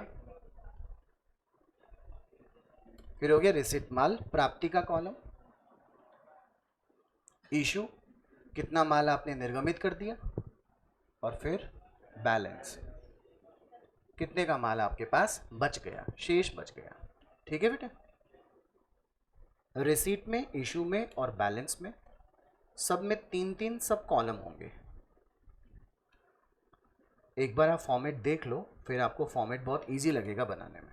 फिर हो गया रिसिट माल प्राप्ति का कॉलम, इशू कितना माल आपने निर्गमित कर दिया, और फिर बैलेंस कितने का माल आपके पास बच गया, शेष बच गया। ठीक है बेटा, रिसीट में, इशू में और बैलेंस में सब में तीन तीन सब कॉलम होंगे। एक बार आप फॉर्मेट देख लो, फिर आपको फॉर्मेट बहुत इजी लगेगा बनाने में।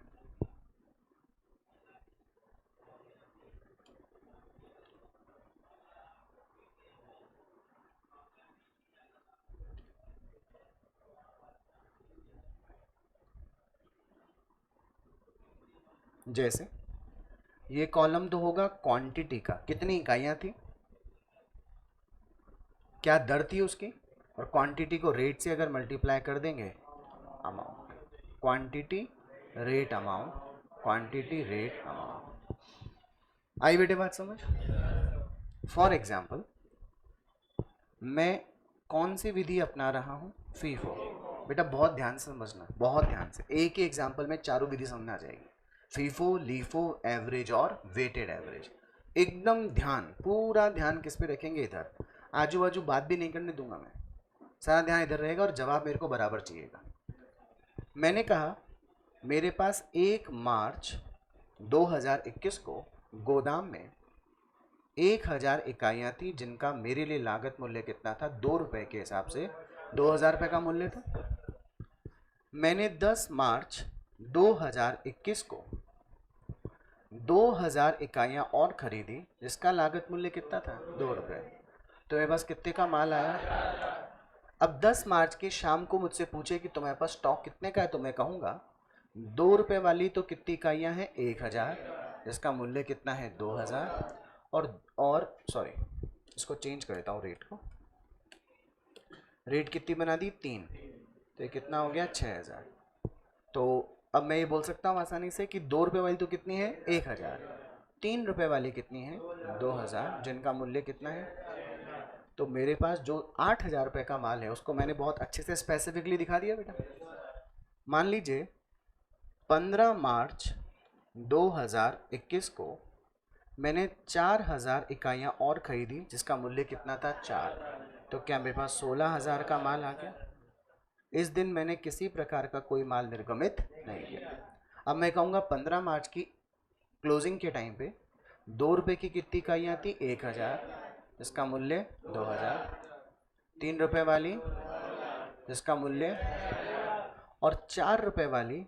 जैसे ये कॉलम तो होगा क्वांटिटी का, कितनी इकाइयां थी, क्या दर थी उसकी, और क्वांटिटी को रेट से अगर मल्टीप्लाई कर देंगे, amount, quantity rate amount, quantity rate amount. आई बेटे बात समझ। फॉर एग्जाम्पल मैं कौन सी विधि अपना रहा हूं, फीफो। बेटा बहुत ध्यान से समझना, बहुत ध्यान से, एक ही एग्जाम्पल में चारों विधि समझ आ जाएगी, फीफो, लीफो, एवरेज और वेटेड एवरेज। एकदम ध्यान, पूरा ध्यान किस पे रखेंगे, इधर। आजू बाजू बात भी नहीं करने दूंगा मैं, सारा ध्यान इधर रहेगा और जवाब मेरे को बराबर चाहिएगा। मैंने कहा मेरे पास 1 मार्च 2021 को गोदाम में 1000 इकाइयाँ थी, जिनका मेरे लिए लागत मूल्य कितना था, 2 रुपये के हिसाब से 2000 रुपये का मूल्य था। मैंने 10 मार्च 2021 को 2000 इकाइयाँ और खरीदी, जिसका लागत मूल्य कितना था, 2 रुपये। तो मेरे पास कितने का माल आया। अब 10 मार्च की शाम को मुझसे पूछे कि तुम्हारे पास स्टॉक कितने का है, तो मैं कहूँगा 2 रुपये वाली तो कितनी इकाइयाँ हैं, 1000, जिसका मूल्य कितना है, 2000, और सॉरी इसको चेंज कर देता हूँ, रेट को, रेट कितनी बना दी, 3, तो ये कितना हो गया, 6000। तो अब मैं ये बोल सकता हूँ आसानी से कि 2 रुपये वाली तो कितनी है, 1000, 3 रुपये वाली कितनी है, 2000, जिनका मूल्य कितना है। तो मेरे पास जो 8000 रुपये का माल है उसको मैंने बहुत अच्छे से स्पेसिफिकली दिखा दिया बेटा। मान लीजिए 15 मार्च 2021 को मैंने 4000 इकाइयाँ और खरीदी, जिसका मूल्य कितना था, 4, तो क्या मेरे पास 16000 का माल आ गया। इस दिन मैंने किसी प्रकार का कोई माल निर्गमित नहीं किया। अब मैं कहूँगा 15 मार्च की क्लोजिंग के टाइम पे 2 रुपये की कितनी इकाइयाँ थी, 1000, जिसका मूल्य 2000, 3 रुपये वाली जिसका मूल्य, और 4 रुपये वाली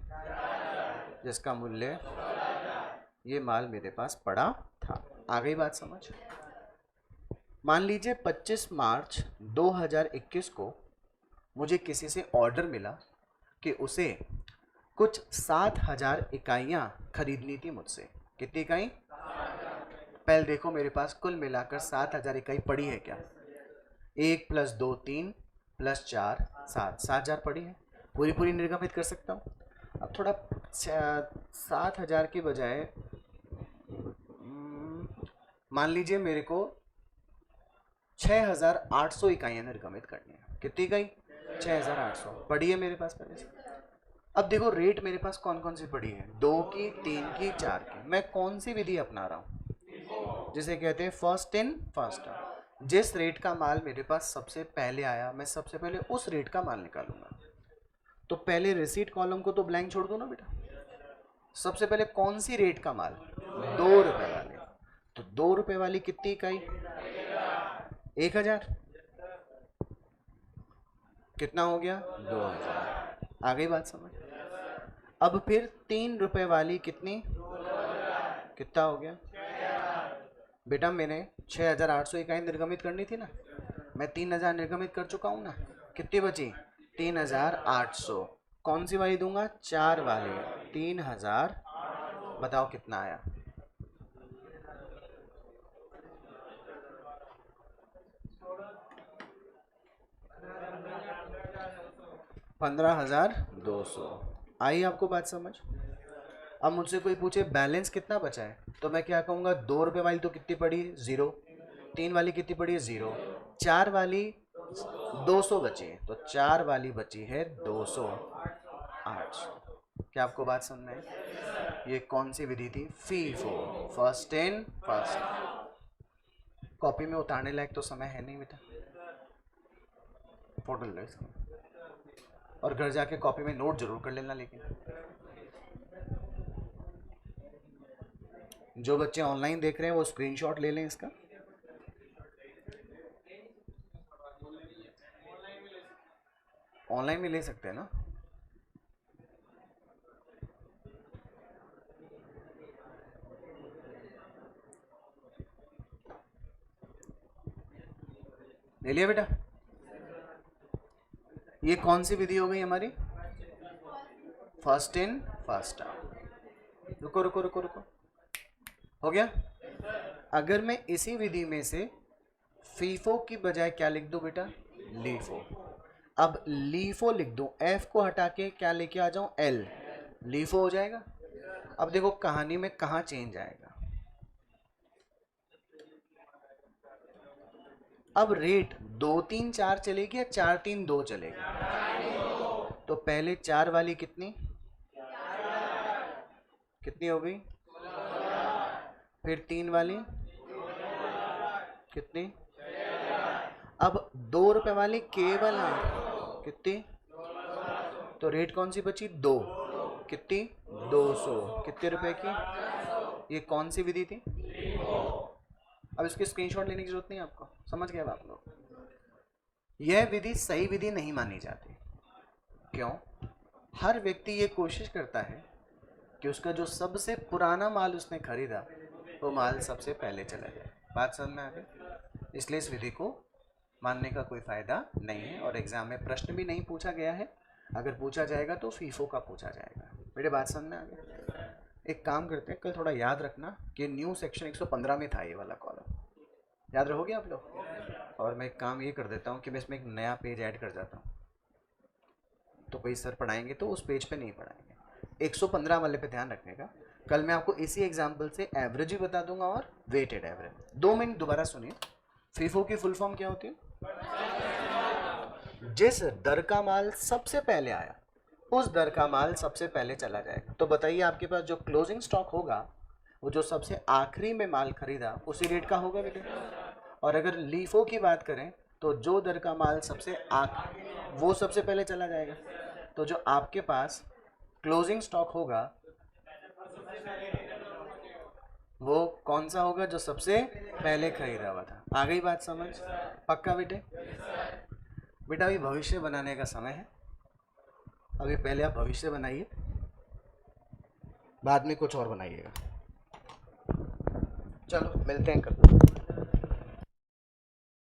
जिसका मूल्य, ये माल मेरे पास पड़ा था। आ गई बात समझ। मान लीजिए 25 मार्च 2021 को मुझे किसी से ऑर्डर मिला कि उसे कुछ 7000 इकाइयाँ खरीदनी थी मुझसे। कितनी इकाई, पहले देखो मेरे पास कुल मिलाकर 7000 इकाई पड़ी है क्या, 1 + 2 3 + 4 7, 7000 पड़ी है, पूरी पूरी निर्गमित कर सकता हूँ। अब थोड़ा 7000 के बजाय मान लीजिए मेरे को 6800 इकाइयाँ निर्गमित करनी है। कितनी इकाई, 6800 पड़ी है मेरे पास पहले से। अब देखो रेट मेरे पास कौन कौन सी पड़ी है, 2 की, 3 की, 4 की। मैं कौन सी विधि अपना रहा हूँ, जिसे कहते हैं फर्स्ट इन फर्स्ट आउट। जिस रेट का माल मेरे पास सबसे पहले आया, मैं सबसे पहले उस रेट का माल निकालूंगा। तो पहले रिसीट कॉलम को तो ब्लैंक छोड़ दो ना बेटा। सबसे पहले कौन सी रेट का माल, 2 रुपये वाले, तो 2 रुपये वाली कितनी इकाई, 1000, कितना हो गया, 2000। आ गई बात समझ। अब फिर 3 रुपये वाली कितनी, कितना हो गया बेटा, मैंने 6800 इकाई निर्गमित करनी थी ना, मैं 3000 निर्गमित कर चुका हूँ ना, कितनी बची, 3800। कौन सी वाली दूंगा, 4 वाली, 3000, बताओ कितना आया, 15200। आई आपको बात समझ। अब मुझसे कोई पूछे बैलेंस कितना बचा है, तो मैं क्या कहूँगा, 2 रुपये वाली तो कितनी पड़ी है, 0, 3 वाली कितनी पड़ी है, 0, 4 वाली 200 बची है, तो 4 वाली बची है 200, 800। क्या आपको बात समझ में है। ये कौन सी विधि थी? FIFO, first in first. Copy में उतारने लायक तो समय है नहीं बेटा, फोटो ले इसका और घर जाके कॉपी में नोट जरूर कर लेना। लेकिन जो बच्चे ऑनलाइन देख रहे हैं वो स्क्रीनशॉट ले लें इसका। ऑनलाइन भी ले सकते हैं ना। ले लिया बेटा? ये कौन सी विधि हो गई हमारी? First in first out. रुको रुको रुको रुको, हो गया? अगर मैं इसी विधि में से फीफो की बजाय क्या लिख दूं बेटा? लीफो। अब लीफो लिख दूं, एफ को हटा के क्या लेके आ जाऊं? एल, लीफो हो जाएगा। अब देखो कहानी में कहां चेंज आएगा। अब रेट 2 3 4 चलेगी या 4 3 2 चलेगी? तो पहले 4 वाली कितनी कितनी हो गई? फिर 3 वाली कितनी? अब 2 रुपए वाली केवल कितनी? तो रेट कौन सी बची? 2। कितनी? 200। कितने रुपए की? ये कौन सी विधि थी? अब इसके स्क्रीनशॉट लेने की जरूरत नहीं आपको, समझ गए आप लोग? यह विधि सही विधि नहीं मानी जाती। क्यों? हर व्यक्ति ये कोशिश करता है कि उसका जो सबसे पुराना माल उसने खरीदा वो माल सबसे पहले चला जाए। बात समझ में आ गई? इसलिए इस विधि को मानने का कोई फायदा नहीं है और एग्जाम में प्रश्न भी नहीं पूछा गया है। अगर पूछा जाएगा तो फीफो का पूछा जाएगा। मेरी बात समझ में आ गई? एक काम करते हैं, कल थोड़ा याद रखना कि न्यू सेक्शन 115 में था ये वाला कॉलम, याद रहोगे आप लोग? और मैं एक काम ये कर देता हूँ कि मैं इसमें एक नया पेज ऐड कर जाता हूँ, तो कोई सर पढ़ाएंगे तो उस पेज पे नहीं पढ़ाएंगे। 115 वाले पे ध्यान रखने का। कल मैं आपको इसी एग्जाम्पल से एवरेज भी बता दूंगा और वेटेड एवरेज। 2 मिनट दोबारा सुनिए। फीफो की फुल फॉर्म क्या होती है? जिस दर का माल सबसे पहले आया उस दर का माल सबसे पहले चला जाएगा। तो बताइए आपके पास जो क्लोजिंग स्टॉक होगा वो जो सबसे आखिरी में माल खरीदा उसी रेट का होगा बेटे। और अगर लीफो की बात करें तो जो दर का माल सबसे वो सबसे पहले चला जाएगा। तो जो आपके पास क्लोजिंग स्टॉक होगा वो कौन सा होगा? जो सबसे पहले खरीदा हुआ था। आ गई बात समझ? पक्का बेटे? बेटा अभी भविष्य बनाने का समय है। अभी पहले आप भविष्य बनाइए, बाद में कुछ और बनाइएगा। चलो मिलते हैं कल।